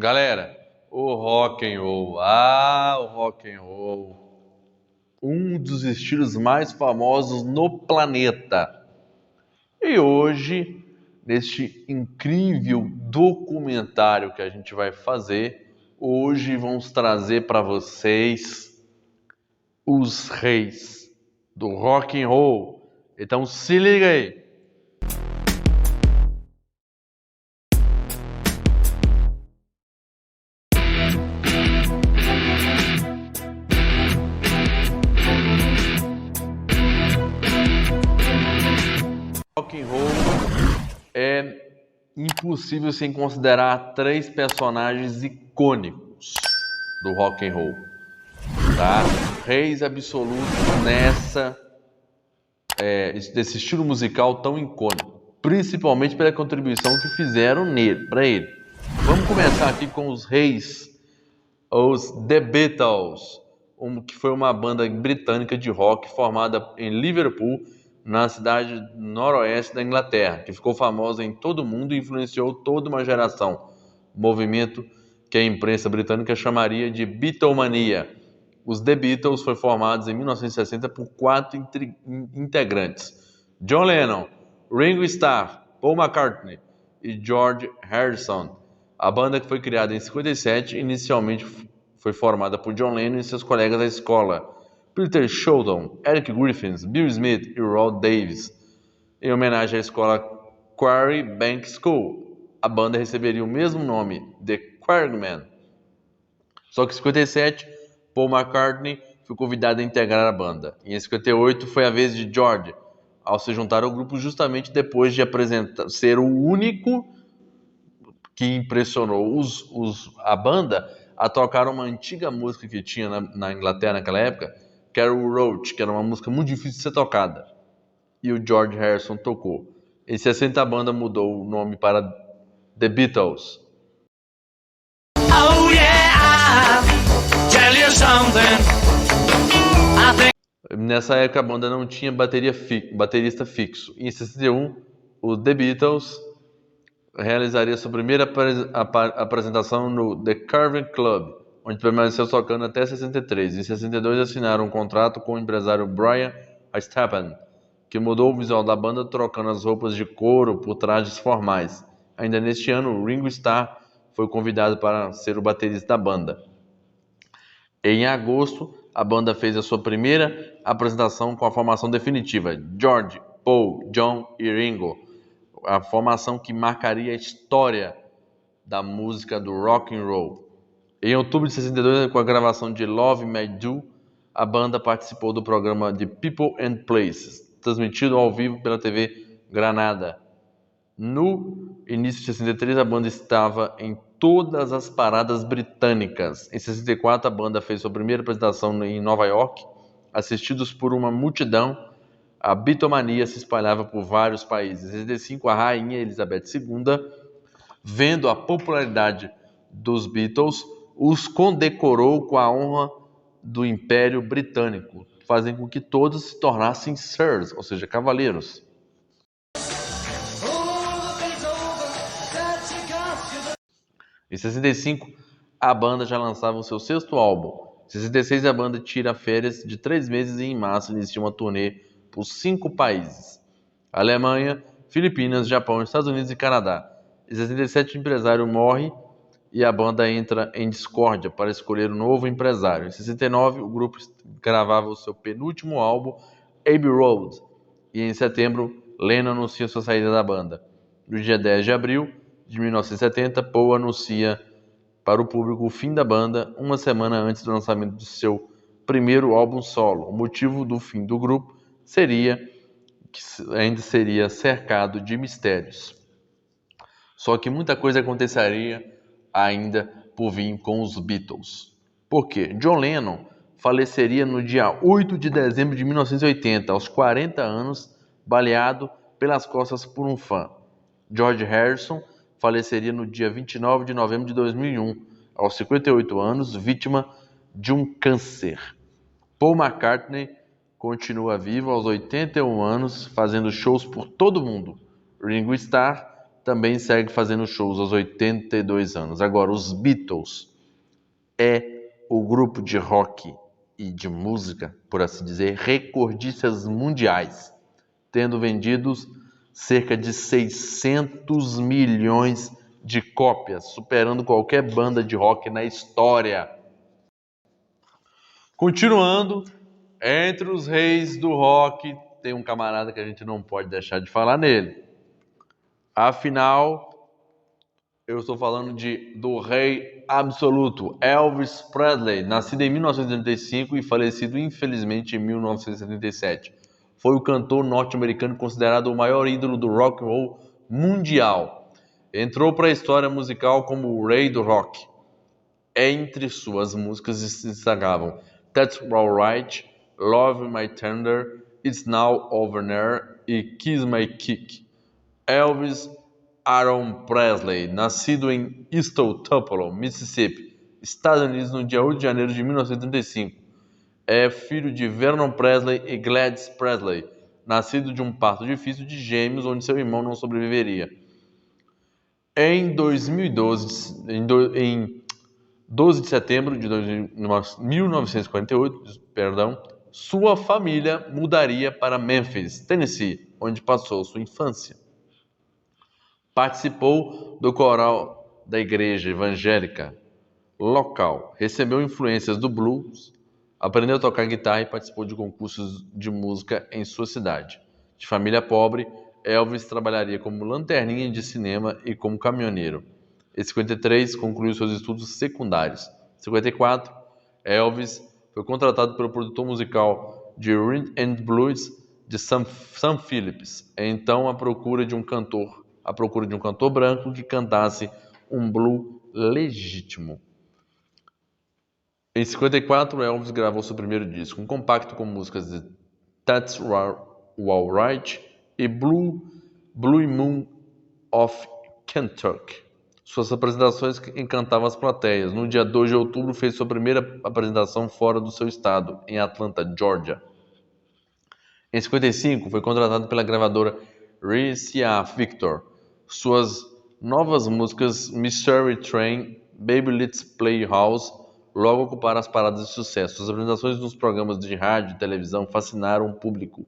Galera, o rock and roll, o rock and roll, um dos estilos mais famosos no planeta. E hoje, neste incrível documentário que a gente vai fazer, hoje vamos trazer para vocês os reis do rock and roll. Então se liga aí. Rock and roll é impossível sem considerar três personagens icônicos do rock and roll, tá? Reis absolutos desse estilo musical tão icônico, principalmente pela contribuição que fizeram para ele. Vamos começar aqui com os reis, os The Beatles, que foi uma banda britânica de rock formada em Liverpool, na cidade noroeste da Inglaterra, que ficou famosa em todo o mundo e influenciou toda uma geração. Movimento que a imprensa britânica chamaria de Beatlemania. Os The Beatles foi formados em 1960 por quatro integrantes: John Lennon, Ringo Starr, Paul McCartney e George Harrison. A banda, que foi criada em 57, inicialmente foi formada por John Lennon e seus colegas da escola, Peter Shulton, Eric Griffin, Bill Smith e Rod Davis. Em homenagem à escola Quarry Bank School, a banda receberia o mesmo nome, The Quarrymen. Só que em 57, Paul McCartney foi convidado a integrar a banda. E em 58 foi a vez de George, ao se juntar ao grupo justamente depois de ser o único que impressionou a banda a tocar uma antiga música que tinha na Inglaterra naquela época, que era o Roach, que era uma música muito difícil de ser tocada. E o George Harrison tocou. Em 60 a banda mudou o nome para The Beatles. Oh yeah, I'll tell you something. Nessa época a banda não tinha baterista fixo. Em 61, o The Beatles realizaria sua primeira apresentação no The Cavern Club, onde permaneceu tocando até 63. Em 62 assinaram um contrato com o empresário Brian Stephan, que mudou o visual da banda, trocando as roupas de couro por trajes formais. Ainda neste ano, Ringo Starr foi convidado para ser o baterista da banda. Em agosto, a banda fez a sua primeira apresentação com a formação definitiva: George, Paul, John e Ringo. A formação que marcaria a história da música do rock and roll. Em outubro de 62, com a gravação de Love Me Do, a banda participou do programa de People and Places, transmitido ao vivo pela TV Granada. No início de 63, a banda estava em todas as paradas britânicas. Em 64, a banda fez sua primeira apresentação em Nova York, assistidos por uma multidão. A Beatlemania se espalhava por vários países. Em 65, a rainha Elizabeth II, vendo a popularidade dos Beatles, os condecorou com a honra do Império Britânico, fazendo com que todos se tornassem sirs, ou seja, cavaleiros. Em 65, a banda já lançava o seu sexto álbum. Em 66, a banda tira férias de 3 meses e em março inicia uma turnê por 5 países: Alemanha, Filipinas, Japão, Estados Unidos e Canadá. Em 67, o empresário morre e a banda entra em discórdia para escolher um novo empresário. Em 69, o grupo gravava o seu penúltimo álbum, Abbey Road, e em setembro, Lennon anuncia sua saída da banda. No dia 10 de abril de 1970, Paul anuncia para o público o fim da banda, uma semana antes do lançamento de seu primeiro álbum solo. O motivo do fim do grupo seria que ainda seria cercado de mistérios. Só que muita coisa aconteceria ainda por vir com os Beatles. Por quê? John Lennon faleceria no dia 8 de dezembro de 1980, aos 40 anos, baleado pelas costas por um fã. George Harrison faleceria no dia 29 de novembro de 2001, aos 58 anos, vítima de um câncer. Paul McCartney continua vivo aos 81 anos, fazendo shows por todo o mundo. Ringo Starr também segue fazendo shows aos 82 anos. Agora, os Beatles é o grupo de rock e de música, por assim dizer, recordistas mundiais, tendo vendidos cerca de 600 milhões de cópias, superando qualquer banda de rock na história. Continuando, entre os reis do rock, tem um camarada que a gente não pode deixar de falar nele. Afinal, eu estou falando do rei absoluto, Elvis Presley, nascido em 1985 e falecido infelizmente em 1977. Foi o cantor norte-americano considerado o maior ídolo do rock and roll mundial. Entrou para a história musical como o rei do rock. Entre suas músicas se destacavam That's Alright, Love My Tender, It's Now Over There e Kiss My Kick. Elvis Aaron Presley, nascido em Easton Tupelo, Mississippi, Estados Unidos, no dia 8 de janeiro de 1935. É filho de Vernon Presley e Gladys Presley, nascido de um parto difícil de gêmeos onde seu irmão não sobreviveria. Em 2012, em 12 de setembro de 1948, sua família mudaria para Memphis, Tennessee, onde passou sua infância. Participou do coral da igreja evangélica local, recebeu influências do blues, aprendeu a tocar guitarra e participou de concursos de música em sua cidade. De família pobre, Elvis trabalharia como lanterninha de cinema e como caminhoneiro. Em 53, concluiu seus estudos secundários. Em 54, Elvis foi contratado pelo produtor musical de Rhythm and Blues de Sam Phillips, então à procura de um cantor branco que cantasse um blues legítimo. Em 54, Elvis gravou seu primeiro disco, um compacto com músicas de That's Alright e Blue Moon of Kentucky. Suas apresentações encantavam as plateias. No dia 2 de outubro, fez sua primeira apresentação fora do seu estado, em Atlanta, Georgia. Em 55, foi contratado pela gravadora RCA Victor. Suas novas músicas Mystery Train, Baby Let's Play House logo ocuparam as paradas de sucesso. Suas apresentações nos programas de rádio e televisão fascinaram o público.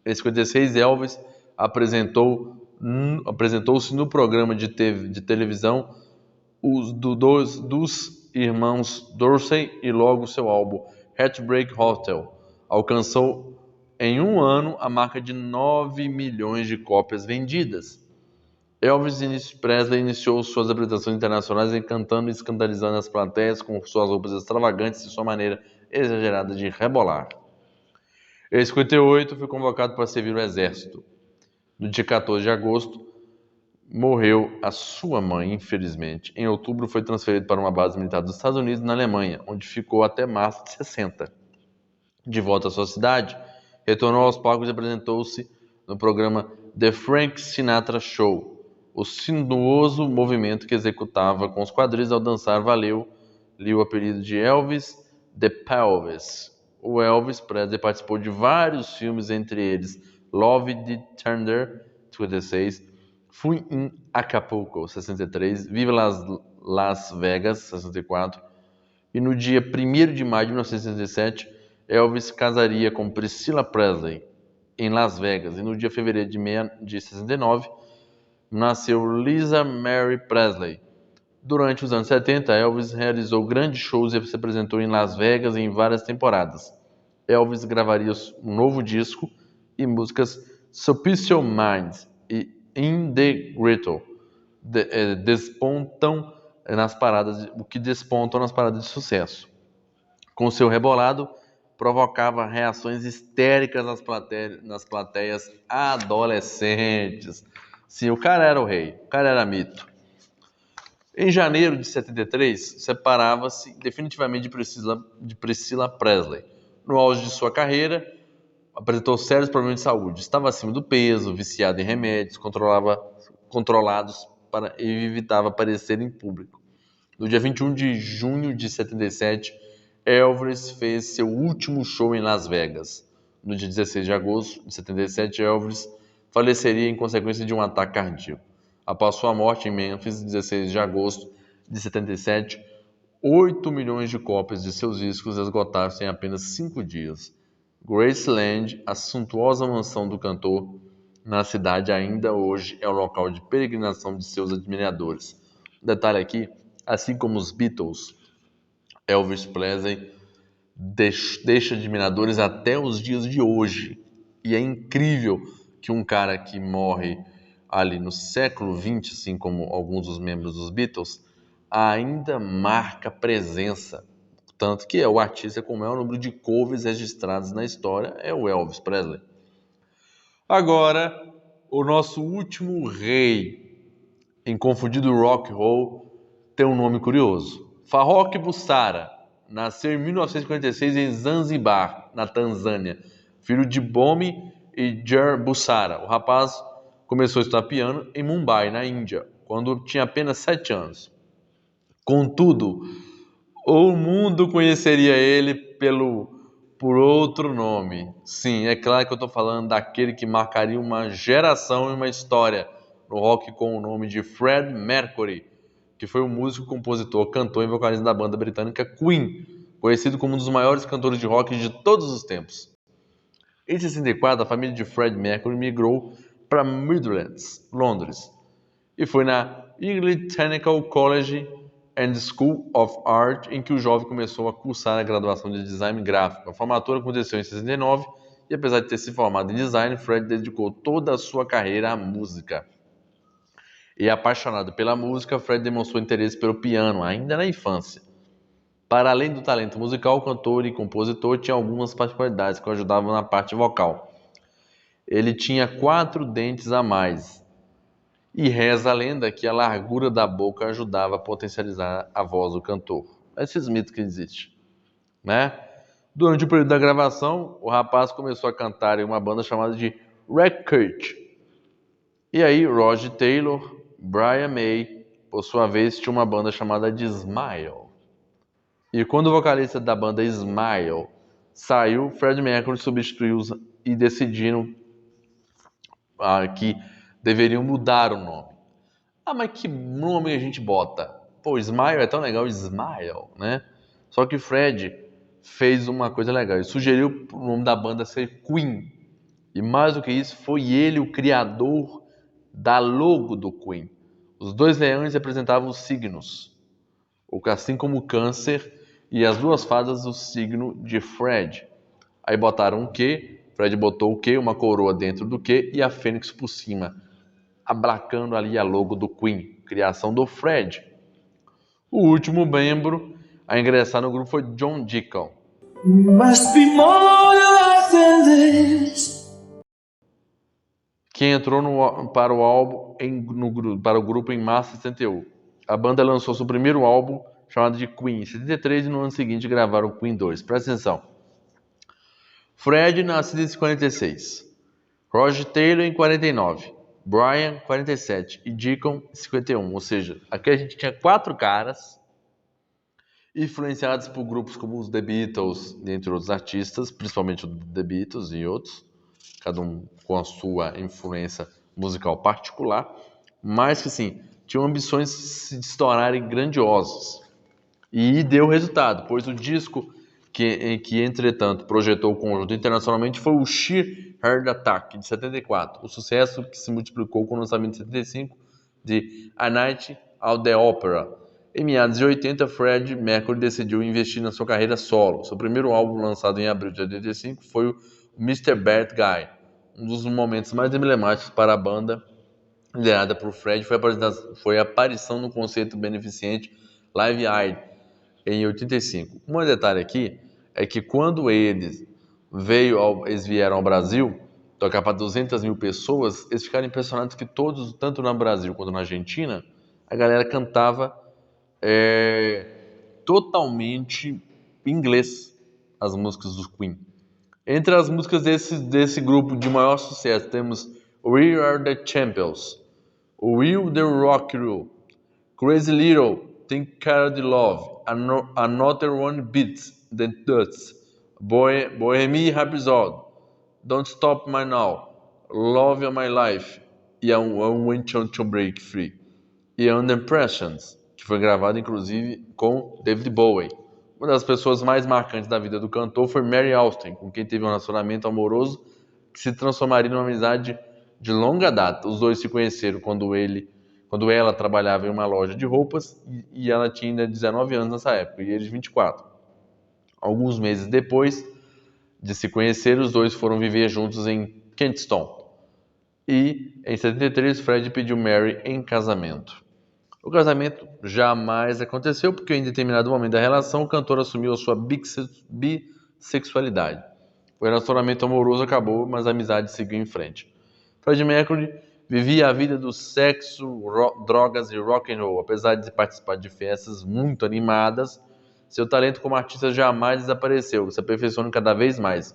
Em 56, Elvis apresentou-se no programa de televisão dos irmãos Dorsey e logo seu álbum Heartbreak Hotel alcançou em um ano a marca de 9 milhões de cópias vendidas. Elvis Presley iniciou suas apresentações internacionais encantando e escandalizando as plateias com suas roupas extravagantes e sua maneira exagerada de rebolar. Em 58, foi convocado para servir o exército. No dia 14 de agosto, morreu a sua mãe, infelizmente. Em outubro, foi transferido para uma base militar dos Estados Unidos, na Alemanha, onde ficou até março de 60. De volta à sua cidade, retornou aos palcos e apresentou-se no programa The Frank Sinatra Show. O sinuoso movimento que executava com os quadris ao dançar valeu-lhe o apelido de Elvis the Pelvis. O Elvis Presley participou de vários filmes, entre eles Love the Thunder, 56, Fui em Acapulco, 63, Viva Las Vegas, 64, e no dia 1º de maio de 1967, Elvis casaria com Priscilla Presley em Las Vegas, e no dia fevereiro de 69, nasceu Lisa Mary Presley. Durante os anos 70, Elvis realizou grandes shows e se apresentou em Las Vegas em várias temporadas. Elvis gravaria um novo disco e músicas Superstition Mind e In the Ghetto despontam nas paradas de sucesso. Com seu rebolado, provocava reações histéricas nas plateias adolescentes. Sim, o cara era o rei, o cara era mito. Em janeiro de 73, separava-se definitivamente de Priscilla Presley. No auge de sua carreira, apresentou sérios problemas de saúde. Estava acima do peso, viciado em remédios, controlados e evitava aparecer em público. No dia 21 de junho de 77, Elvis fez seu último show em Las Vegas. No dia 16 de agosto de 77, Elvis faleceria em consequência de um ataque cardíaco. Após sua morte em Memphis, 16 de agosto de 77, 8 milhões de cópias de seus discos esgotaram-se em apenas 5 dias. Graceland, a suntuosa mansão do cantor na cidade, ainda hoje é o local de peregrinação de seus admiradores. Detalhe aqui, assim como os Beatles, Elvis Presley deixa admiradores até os dias de hoje. E é incrível que um cara que morre ali no século XX, assim como alguns dos membros dos Beatles, ainda marca presença. Tanto que é o artista com o maior número de covers registrados na história é o Elvis Presley. Agora, o nosso último rei em confundido rock and roll tem um nome curioso. Farrokh Bulsara nasceu em 1956 em Zanzibar, na Tanzânia, filho de Bomi e Jer Bulsara. O rapaz começou a estudar piano em Mumbai, na Índia, quando tinha apenas 7 anos. Contudo, o mundo conheceria ele por outro nome. Sim, é claro que eu estou falando daquele que marcaria uma geração e uma história no rock com o nome de Fred Mercury, que foi um músico, compositor, cantor e vocalista da banda britânica Queen, conhecido como um dos maiores cantores de rock de todos os tempos. Em 64, a família de Fred Mercury migrou para Midlands, Londres, e foi na Eton Technical College and School of Art em que o jovem começou a cursar a graduação de design gráfico. A formatura aconteceu em 69 e, apesar de ter se formado em design, Fred dedicou toda a sua carreira à música. E apaixonado pela música, Fred demonstrou interesse pelo piano ainda na infância. Para além do talento musical, o cantor e compositor tinha algumas particularidades que o ajudavam na parte vocal. Ele tinha 4 dentes a mais. E reza a lenda que a largura da boca ajudava a potencializar a voz do cantor. Esses mitos que existem, né? Durante o período da gravação, o rapaz começou a cantar em uma banda chamada de Wreckage. E aí, Roger Taylor, Brian May, por sua vez, tinha uma banda chamada de Smile. E quando o vocalista da banda Smile saiu, Fred Mercury substituiu-os e decidiram que deveriam mudar o nome. Ah, mas que nome a gente bota? Pô, Smile é tão legal, Smile, né? Só que Fred fez uma coisa legal. Ele sugeriu o nome da banda ser Queen. E mais do que isso, foi ele o criador da logo do Queen. Os 2 leões representavam os signos. Assim como o câncer e as 2 fadas, o signo de Fred. Aí botaram o Q, Fred botou o Q, uma coroa dentro do Q e a fênix por cima, abracando ali a logo do Queen, criação do Fred. O último membro a ingressar no grupo foi John Deacon. Must be more than this. Que entrou para o grupo em março de 61. A banda lançou seu primeiro álbum, chamado de Queen, em 73, e no ano seguinte gravaram Queen 2. Presta atenção. Fred, nascido em 46. Roger Taylor, em 49. Brian, 47. E Deacon, 51. Ou seja, aqui a gente tinha 4 caras influenciados por grupos como os The Beatles, entre outros artistas, principalmente o The Beatles e outros, cada um com a sua influência musical particular, mas que, sim, tinham ambições de se tornarem grandiosos. E deu resultado, pois o disco que entretanto, projetou o conjunto internacionalmente foi o Sheer Heart Attack, de 74. O sucesso que se multiplicou com o lançamento de 75 de A Night at the Opera. Em meados de 80, Fred Mercury decidiu investir na sua carreira solo. Seu primeiro álbum, lançado em abril de 85, foi o Mr. Bad Guy. Um dos momentos mais emblemáticos para a banda, liderada por Fred, foi a aparição no concerto beneficente Live Aid, em 85. Um detalhe aqui é que quando eles vieram ao Brasil, tocar para 200 mil pessoas, eles ficaram impressionados que todos, tanto no Brasil quanto na Argentina, a galera cantava totalmente em inglês as músicas do Queen. Entre as músicas desse grupo de maior sucesso, temos We Are The Champions, Will The Rock You, Crazy Little, Think Care The Love, Another One Beats The Dust, Bohemian Rhapsody, Don't Stop My Now, Love of My Life, e a When to Break Free. E Under Impressions, que foi gravado inclusive com David Bowie. Uma das pessoas mais marcantes da vida do cantor foi Mary Austin, com quem teve um relacionamento amoroso que se transformaria numa amizade de longa data. Os dois se conheceram quando ela trabalhava em uma loja de roupas e ela tinha ainda 19 anos nessa época, e eles 24. Alguns meses depois de se conhecer, os dois foram viver juntos em Kensington. E em 73, Fred pediu Mary em casamento. O casamento jamais aconteceu porque em determinado momento da relação o cantor assumiu a sua bissexualidade. O relacionamento amoroso acabou, mas a amizade seguiu em frente. Freddie Mercury vivia a vida do sexo, drogas e rock and roll. Apesar de participar de festas muito animadas, seu talento como artista jamais desapareceu, se aperfeiçoando cada vez mais.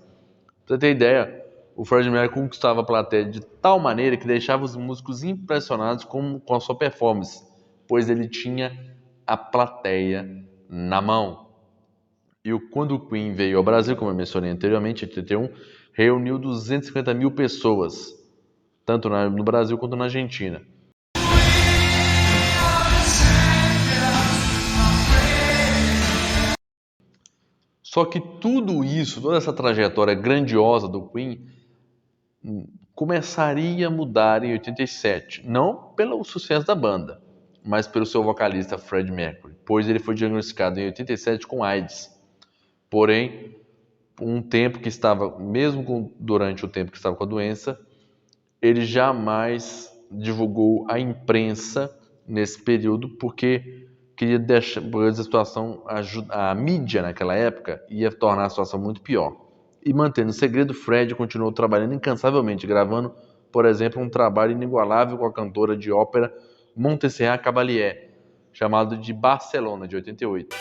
Pra você ter ideia, o Freddie Mercury conquistava a plateia de tal maneira que deixava os músicos impressionados com a sua performance, pois ele tinha a plateia na mão. E quando o Queen veio ao Brasil, como eu mencionei anteriormente, em 81, reuniu 250 mil pessoas, tanto no Brasil quanto na Argentina. Só que tudo isso, toda essa trajetória grandiosa do Queen, começaria a mudar em 87. Não pelo sucesso da banda, mas pelo seu vocalista Freddie Mercury, pois ele foi diagnosticado em 87 com AIDS. Porém, durante o tempo que estava com a doença, ele jamais divulgou à imprensa nesse período, porque queria deixar, por essa situação, a mídia naquela época ia tornar a situação muito pior. E mantendo o segredo, Fred continuou trabalhando incansavelmente, gravando, por exemplo, um trabalho inigualável com a cantora de ópera Montserrat Caballé, chamado de Barcelona, de 88.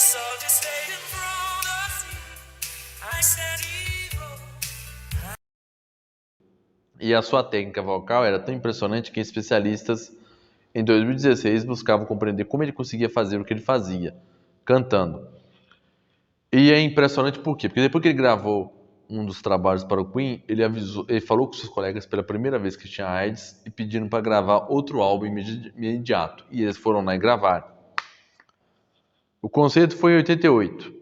E a sua técnica vocal era tão impressionante que especialistas em 2016 buscavam compreender como ele conseguia fazer o que ele fazia, cantando. E é impressionante por quê? Porque depois que ele gravou um dos trabalhos para o Queen, ele falou com seus colegas pela primeira vez que tinha AIDS e pediram para gravar outro álbum imediato. E eles foram lá e gravaram. O concerto foi em 88.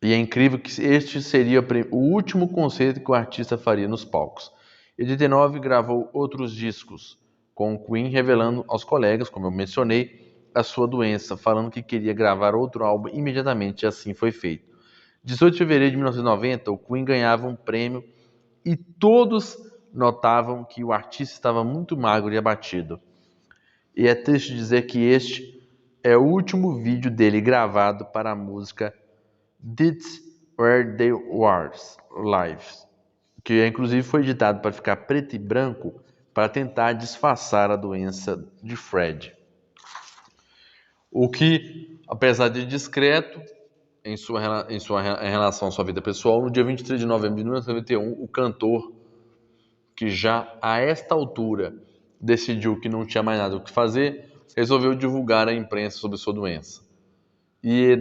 E é incrível que este seria o último concerto que o artista faria nos palcos. Em 89 gravou outros discos com o Queen, revelando aos colegas, como eu mencionei, a sua doença, falando que queria gravar outro álbum imediatamente, e assim foi feito. 18 de fevereiro de 1990, o Queen ganhava um prêmio e todos notavam que o artista estava muito magro e abatido. E é triste dizer que este é o último vídeo dele gravado para a música That's Where They Was Live, que inclusive foi editado para ficar preto e branco para tentar disfarçar a doença de Fred. O que, apesar de discreto em relação à sua vida pessoal, no dia 23 de novembro de 1991, o cantor, que já a esta altura decidiu que não tinha mais nada o que fazer, resolveu divulgar à imprensa sobre sua doença. E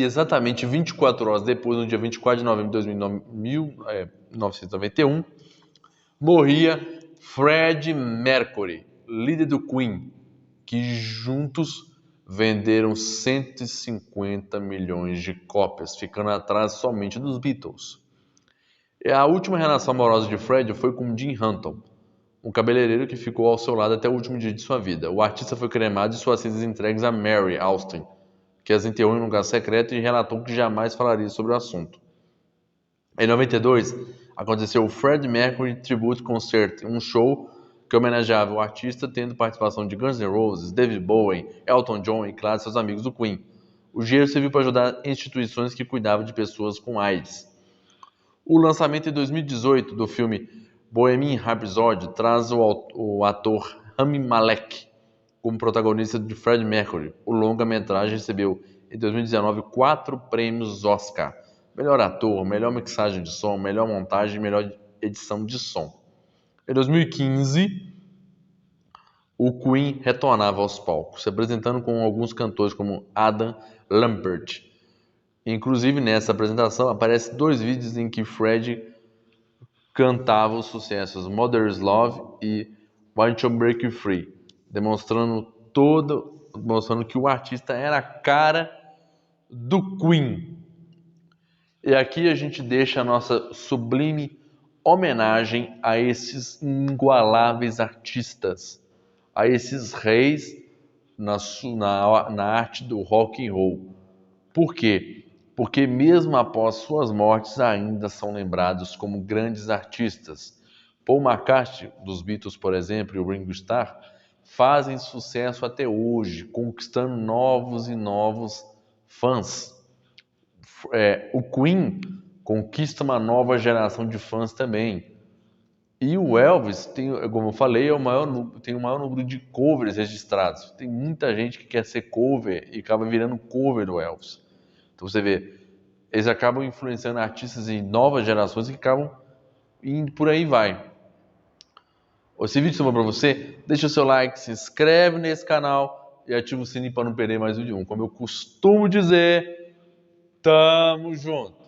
exatamente 24 horas depois, no dia 24 de novembro de 1991, morria Freddie Mercury, líder do Queen, que juntos venderam 150 milhões de cópias, ficando atrás somente dos Beatles. E a última relação amorosa de Freddie foi com Jim Hutton, um cabeleireiro que ficou ao seu lado até o último dia de sua vida. O artista foi cremado e suas cinzas entregues a Mary Austin, que as enterrou em um lugar secreto e relatou que jamais falaria sobre o assunto. Em 92, aconteceu o Freddie Mercury Tribute Concert, um show que homenageava o artista, tendo participação de Guns N' Roses, David Bowie, Elton John e, claro, seus amigos do Queen. O dinheiro serviu para ajudar instituições que cuidavam de pessoas com AIDS. O lançamento em 2018 do filme Bohemian Rhapsody traz o ator Rami Malek como protagonista de Freddie Mercury. O longa-metragem recebeu, em 2019, 4 prêmios Oscar: melhor ator, melhor mixagem de som, melhor montagem e melhor edição de som. Em 2015, o Queen retornava aos palcos, se apresentando com alguns cantores como Adam Lambert. Inclusive, nessa apresentação, aparecem 2 vídeos em que Freddie cantava os sucessos Mother's Love e Why Don't You Break Free, demonstrando que o artista era a cara do Queen. E aqui a gente deixa a nossa sublime homenagem a esses inigualáveis artistas, a esses reis na arte do rock and roll. Por quê? Porque mesmo após suas mortes ainda são lembrados como grandes artistas. Paul McCartney, dos Beatles, por exemplo, e o Ringo Starr, fazem sucesso até hoje, conquistando novos e novos fãs. O Queen conquista uma nova geração de fãs também. E o Elvis, como eu falei, tem o maior número de covers registrados. Tem muita gente que quer ser cover e acaba virando cover do Elvis. Então você vê, eles acabam influenciando artistas em novas gerações e acabam indo por aí vai. Esse vídeo é bom para você? Deixa o seu like, se inscreve nesse canal e ativa o sininho para não perder mais vídeo nenhum. Como eu costumo dizer, tamo junto!